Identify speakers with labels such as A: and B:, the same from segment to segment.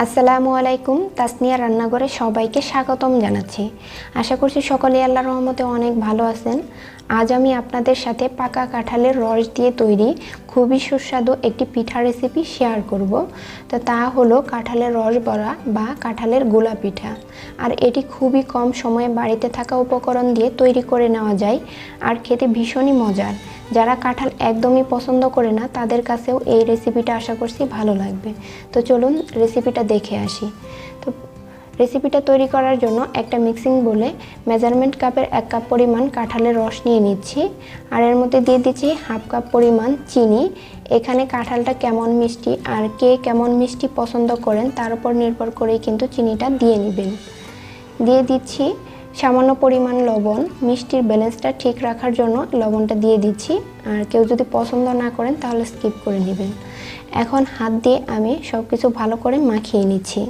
A: আসসালামু আলাইকুম। তাসনিয়া রান্নাঘরে সবাইকে স্বাগতম জানাচ্ছি। আশা করছি সকলেই আল্লাহর রহমতে অনেক ভালো আছেন। আজ আমি আপনাদের সাথে পাকা কাঁঠালের রস দিয়ে তৈরি খুবই সুস্বাদু একটি পিঠা রেসিপি শেয়ার করব। তো তা হলো কাঁঠালের রস বড়া বা কাঁঠালের গোলা পিঠা। আর এটি খুবই কম সময়ে বাড়িতে থাকা উপকরণ দিয়ে তৈরি করে নেওয়া যায় আর খেতে ভীষণই মজার। যারা কাঁঠাল একদমই পছন্দ করে না তাদের কাছেও এই রেসিপিটা আশা করছি ভালো লাগবে। তো চলুন রেসিপিটা দেখে আসি। তো রেসিপিটা তৈরি করার জন্য একটা মিক্সিং বলে মেজারমেন্ট কাপের 1 কাপ পরিমাণ কাঁঠালের রস নিয়ে নিচ্ছি। আর এর মধ্যে দিয়ে দিচ্ছি হাফ কাপ পরিমাণ চিনি। এখানে কাঁঠালটা কেমন মিষ্টি আর কে কেমন মিষ্টি পছন্দ করেন তার উপর নির্ভর করেই কিন্তু চিনিটা দিয়ে নেবেন। দিয়ে দিচ্ছি সামান্য পরিমাণ লবণ। মিষ্টির ব্যালেন্সটা ঠিক রাখার জন্য লবণটা দিয়ে দিচ্ছি। আর কেউ যদি পছন্দ না করেন তাহলে স্কিপ করে নেবেন। এখন হাত দিয়ে আমি সব কিছু ভালো করে মাখিয়ে নিচ্ছি।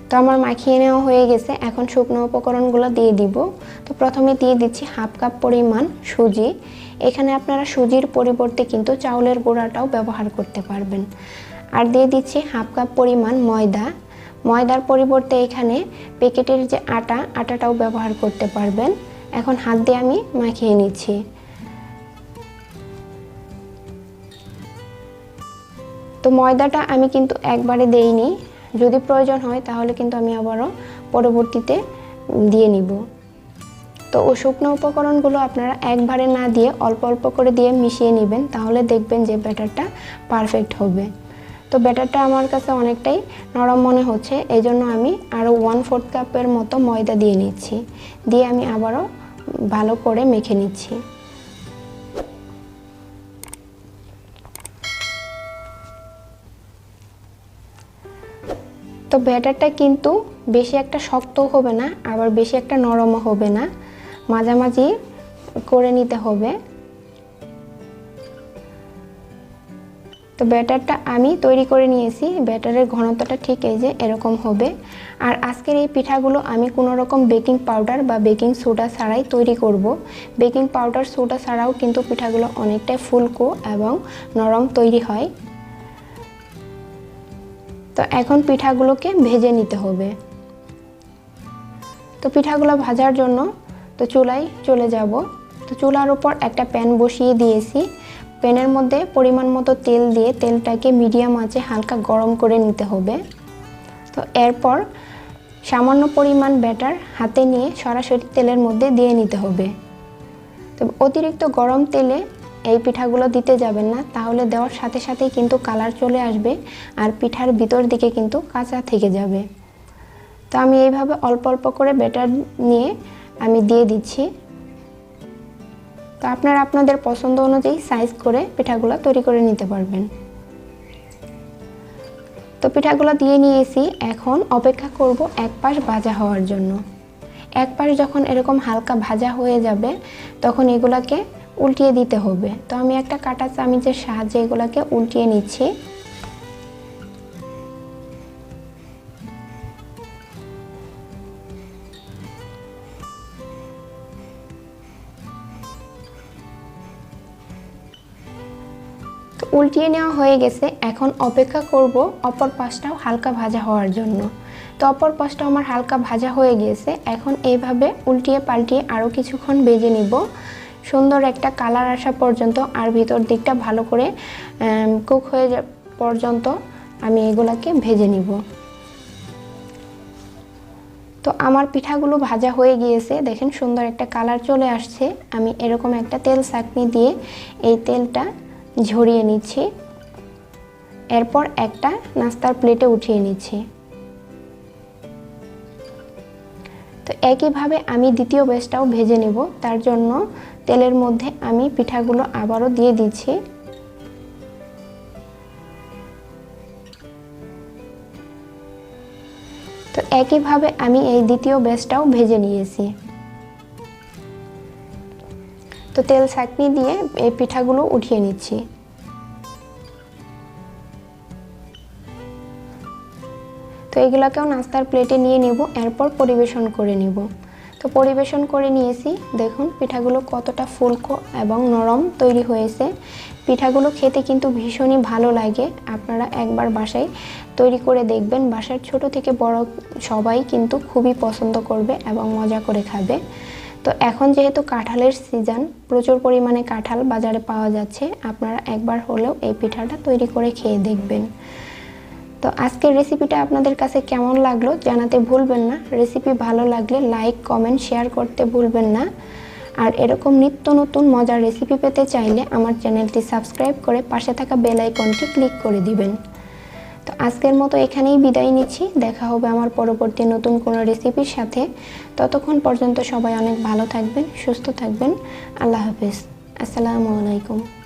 A: তো আমার মাখিয়ে নেওয়া হয়ে গেছে। এখন শুকনো উপকরণগুলো দিয়ে দিব। তো প্রথমে দিয়ে দিচ্ছি হাফ কাপ পরিমাণ সুজি। এখানে আপনারা সুজির পরিবর্তে কিন্তু চাউলের গুঁড়াটাও ব্যবহার করতে পারবেন। আর দিয়ে দিচ্ছি হাফ কাপ পরিমাণ ময়দা। ময়দার পরিবর্তে এখানে প্যাকেটের যে আটাটাও ব্যবহার করতে পারবেন। এখন হাত দিয়ে আমি মাখিয়ে নিচ্ছি। তো ময়দাটা আমি কিন্তু একবারে দেইনি, যদি প্রয়োজন হয় তাহলে কিন্তু আমি আবারও পরবর্তীতে দিয়ে নিব। তো শুকনো উপকরণগুলো আপনারা একবারে না দিয়ে অল্প অল্প করে দিয়ে মিশিয়ে নেবেন, তাহলে দেখবেন যে ব্যাটারটা পারফেক্ট হবে। তো ব্যাটারটা আমার কাছে অনেকটাই নরম মনে হচ্ছে, এই জন্য আমি আরও 1/4 কাপের মতো ময়দা দিয়ে নিচ্ছি। দিয়ে আমি আবারও ভালো করে মেখে নিচ্ছি। তো ব্যাটারটা কিন্তু বেশি একটা শক্তও হবে না, আবার বেশি একটা নরমও হবে না, মাঝামাঝি করে নিতে হবে। তো ব্যাটারটা আমি তৈরি করে নিয়েছি। ব্যাটারের ঘনত্বটা ঠিক এই যে এরকম হবে। আর আজকের এই পিঠাগুলো আমি কোনো রকম বেকিং পাউডার বা বেকিং সোডা ছাড়াই তৈরি করব। বেকিং পাউডার সোডা ছাড়াও কিন্তু পিঠাগুলো অনেকটাই ফুলকো এবং নরম তৈরি হয়। তো এখন পিঠাগুলোকে ভেজে নিতে হবে। তো পিঠাগুলো ভাজার জন্য তো চুলায় চলে যাব। তো চুলার উপর একটা প্যান বসিয়ে দিয়েছি। প্যানের মধ্যে পরিমাণ মতো তেল দিয়ে তেলটাকে মিডিয়াম আঁচে হালকা গরম করে নিতে হবে। তো এরপর সামান্য পরিমাণ ব্যাটার হাতে নিয়ে সরাসরি তেলের মধ্যে দিয়ে নিতে হবে। তো অতিরিক্ত গরম তেলে এই পিঠাগুলো দিতে যাবেন না, তাহলে দেওয়ার সাথে সাথেই কিন্তু কালার চলে আসবে আর পিঠার ভিতর দিকে কিন্তু কাঁচা থেকে যাবে। তো আমি এইভাবে অল্প অল্প করে ব্যাটার নিয়ে আমি দিয়ে দিচ্ছি। তো আপনারা আপনাদের পছন্দ অনুযায়ী সাইজ করে পিঠাগুলো তৈরি করে নিতে পারবেন। তো পিঠাগুলো দিয়ে নিয়েছি, এখন অপেক্ষা করব এক পাশ ভাজা হওয়ার জন্য। এক পাশ যখন এরকম হালকা ভাজা হয়ে যাবে তখন এগুলাকে উল্টিয়ে দিতে হবে। তো আমি একটা কাঁটা চামচের সাহায্যে এগুলাকে উল্টিয়ে নিচ্ছি। তো উল্টিয়ে নেওয়া হয়ে গেছে, এখন অপেক্ষা করব অপর পাশটাও হালকা ভাজা হওয়ার জন্য। তো অপর পাশটা আমার হালকা ভাজা হয়ে গিয়েছে। এখন এইভাবে উল্টিয়ে পাল্টিয়ে আরও কিছুক্ষণ ভেজে নিব, সুন্দর একটা কালার আসা পর্যন্ত আর ভিতর দিকটা ভালো করে কুক হয়ে পর্যন্ত আমি এগুলাকে ভেজে নিব। তো আমার পিঠাগুলো ভাজা হয়ে গিয়েছে, দেখেন সুন্দর একটা কালার চলে আসছে। আমি এরকম একটা তেল ছাঁকনি দিয়ে এই তেলটা ঝরিয়ে নিচ্ছি। এরপর একটা নাস্তার প্লেটে উঠিয়ে নিচ্ছি। তো একইভাবে আমি দ্বিতীয় ব্যাচটাও ভেজে নেব, তার জন্য তেলের মধ্যে আমি পিঠাগুলো আবারও দিয়ে দিচ্ছি। তো একইভাবে আমি এই দ্বিতীয় ব্যাচটাও ভেজে নিয়েছি। তো তেল ছাঁকনি দিয়ে এই পিঠাগুলো উঠিয়ে নিচ্ছি। তো এগুলোকেও নাস্তার প্লেটে নিয়ে নেব, এরপর পরিবেশন করে নেব। তো পরিবেশন করে নিয়েছি। দেখুন পিঠাগুলো কতটা ফুলকো এবং নরম তৈরি হয়েছে। পিঠাগুলো খেতে কিন্তু ভীষণই ভালো লাগে। আপনারা একবার বাসায় তৈরি করে দেখবেন। বাসার ছোট থেকে বড় সবাই কিন্তু খুবই পছন্দ করবে এবং মজা করে খাবে। তো এখন যেহেতু কাঁঠালের সিজন, প্রচুর পরিমাণে কাঁঠাল বাজারে পাওয়া যাচ্ছে, আপনারা একবার হলেও এই পিঠাটা তৈরি করে খেয়ে দেখবেন। তো আজকের রেসিপিটা আপনাদের কাছে কেমন লাগলো জানাতে ভুলবেন না। রেসিপি ভালো লাগলে লাইক, কমেন্ট, শেয়ার করতে ভুলবেন না। আর এরকম নিত্য নতুন মজার রেসিপি পেতে চাইলে আমার চ্যানেলটি সাবস্ক্রাইব করে পাশে থাকা বেল আইকনটি ক্লিক করে দিবেন। তো আজকের মতো এখানেই বিদায় নিচ্ছি। দেখা হবে আমার পরবর্তী নতুন কোনো রেসিপির সাথে। ততক্ষণ পর্যন্ত সবাই অনেক ভালো থাকবেন, সুস্থ থাকবেন। আল্লাহ হাফেজ। আসসালামু আলাইকুম।